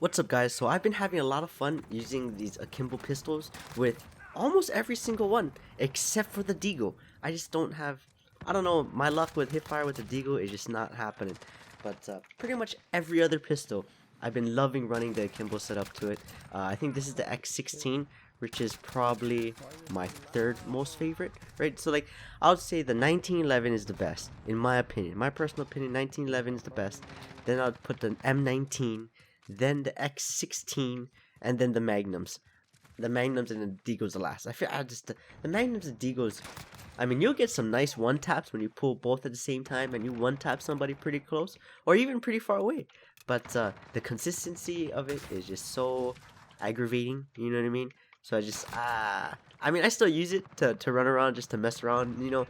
What's up, guys? So I've been having a lot of fun using these Akimbo pistols with almost every single one except for the Deagle. I just don't have, I don't know, my luck with hipfire with the Deagle is just not happening. But pretty much every other pistol, I've been loving running the Akimbo setup to it. I think this is the X16, which is probably my third most favorite, right? So like, I would say the 1911 is the best, in my opinion. My personal opinion, 1911 is the best. Then I'd put the M19, then the X16, and then the Magnums. The Magnums and the Deagles the last. I feel the Magnums and Deagles. I mean, you'll get some nice one taps when you pull both at the same time and you one tap somebody pretty close or even pretty far away. But the consistency of it is just so aggravating. You know what I mean? So I mean, I still use it to run around, just to mess around. You know,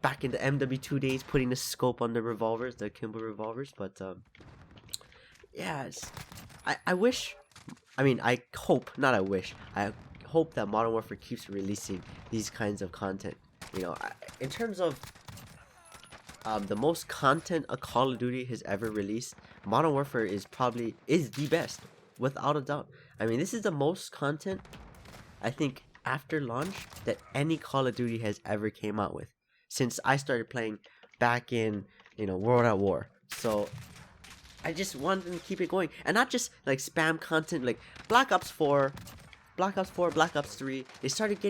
back in the MW2 days, putting the scope on the revolvers, the Akimbo revolvers. But yeah, I wish, I mean, I hope, not I wish, I hope that Modern Warfare keeps releasing these kinds of content. You know, in terms of the most content a Call of Duty has ever released, Modern Warfare is the best, without a doubt. I mean, this is the most content, I think, after launch that any Call of Duty has ever came out with, since I started playing back in, you know, World at War. So I just wanted them to keep it going, and not just like spam content like Black Ops 4, Black Ops 3. They started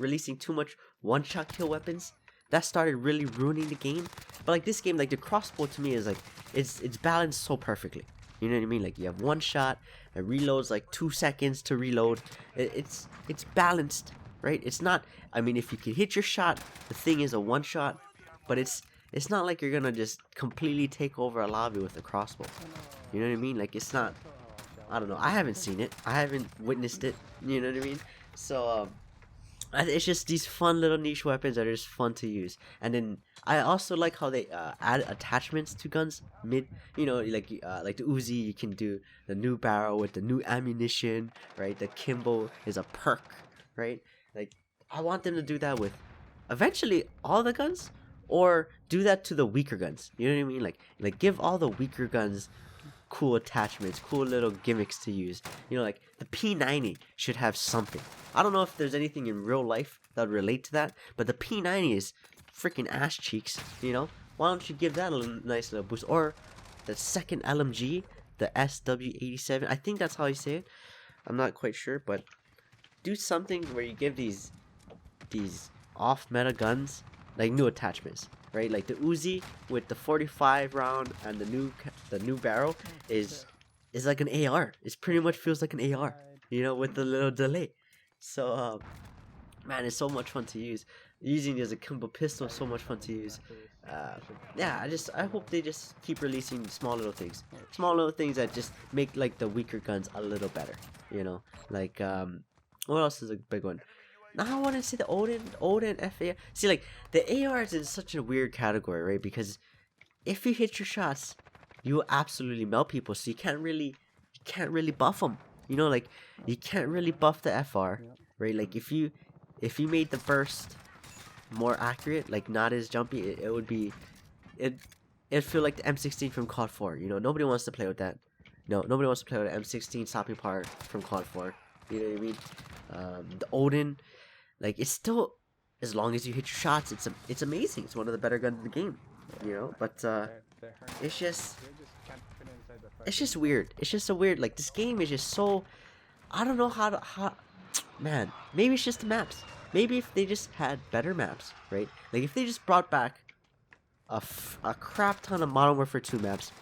releasing too much one-shot kill weapons. That started really ruining the game. But like this game, like the crossbow to me is like it's balanced so perfectly. You know what I mean? Like you have one shot, it reloads like 2 seconds to reload. It's balanced, right? It's not. I mean, if you can hit your shot, the thing is a one shot, but it's not like you're gonna just completely take over a lobby with a crossbow. You know what I mean? Like it's not. I don't know. I haven't seen it. I haven't witnessed it. You know what I mean? So it's just these fun little niche weapons that are just fun to use. And then I also like how they add attachments to guns mid. You know, like the Uzi, you can do the new barrel with the new ammunition, right? The Akimbo is a perk, right? Like I want them to do that with eventually all the guns, or do that to the weaker guns. You know what I mean? Like give all the weaker guns cool attachments, cool little gimmicks to use. You know, like the P90 should have something. I don't know if there's anything in real life that would relate to that, but the P90 is freaking ass cheeks. You know, why don't you give that a nice little boost? Or the second LMG, the SW87. I think that's how you say it. I'm not quite sure, but do something where you give these off meta guns like new attachments, right? Like the Uzi with the 45 round and the new barrel is like an AR. It pretty much feels like an AR, you know, with the little delay. So man, it's so much fun to use. Using it as a Akimbo pistol is so much fun to use. Yeah, I hope they just keep releasing small little things that just make like the weaker guns a little better. You know, like what else is a big one? Now I want to say the Odin FA. See, like the AR is in such a weird category, right? Because if you hit your shots, you will absolutely melt people. So you can't really buff them. You know, like you can't really buff the FR, right? Like if you made the burst more accurate, like not as jumpy, it would be it'd feel like the M16 from COD 4. You know, nobody wants to play with that. No, nobody wants to play with the M16 stopping part from COD 4. You know what I mean? The Odin, like it's still, as long as you hit your shots, it's amazing. It's one of the better guns in the game, you know. But it's just weird. It's just so weird. Like this game is just so, I don't know how man. Maybe it's just the maps. Maybe if they just had better maps, right? Like if they just brought back a crap ton of Modern Warfare 2 maps.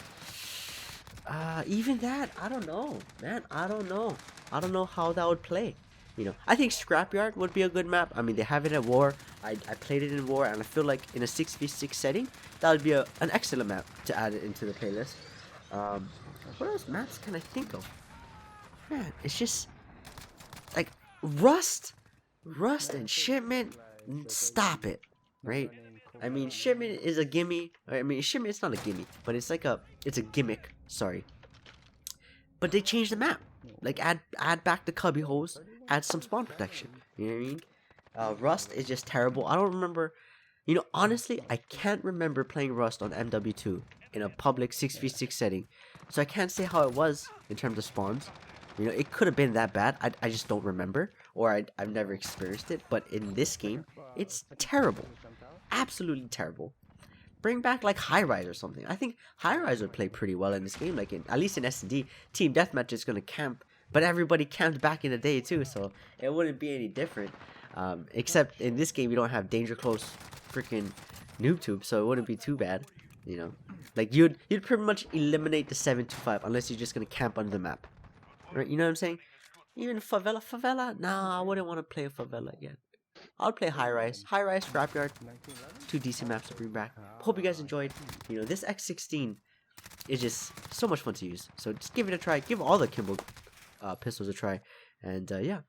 Even that, I don't know, man. I don't know how that would play. You know, I think Scrapyard would be a good map. I mean, they have it at War. I played it in War, and I feel like in a 6v6 setting, that would be an excellent map to add it into the playlist. What else maps can I think of? Man, it's just like Rust and Shipment. Stop it, right? I mean, Shipment is a gimme. I mean, Shipment is not a gimme, but it's a gimmick. Sorry. But they changed the map. Like add back the cubby holes, add some spawn protection. You know what I mean? Rust is just terrible. I don't remember. You know, honestly, I can't remember playing Rust on MW2 in a public 6v6 setting So I can't say how it was in terms of spawns. You know, it could have been that bad. I just don't remember, or I've never experienced it. But in this game, it's terrible, absolutely terrible. Bring back like high rise or something. I think high rise would play pretty well in this game. Like at least in S&D, team deathmatch is gonna camp, but everybody camped back in the day too, so it wouldn't be any different. Except in this game, you don't have danger close, freaking noob tube, so it wouldn't be too bad. You know, like you'd pretty much eliminate the 7-5 unless you're just gonna camp under the map. Right, you know what I'm saying? Even favela? Nah, I wouldn't want to play a favela again. I'll play high rise, scrapyard. 2 decent maps to bring back. Hope you guys enjoyed. You know, this X16 is just so much fun to use. So just give it a try. Give all the Akimbo pistols a try. And yeah.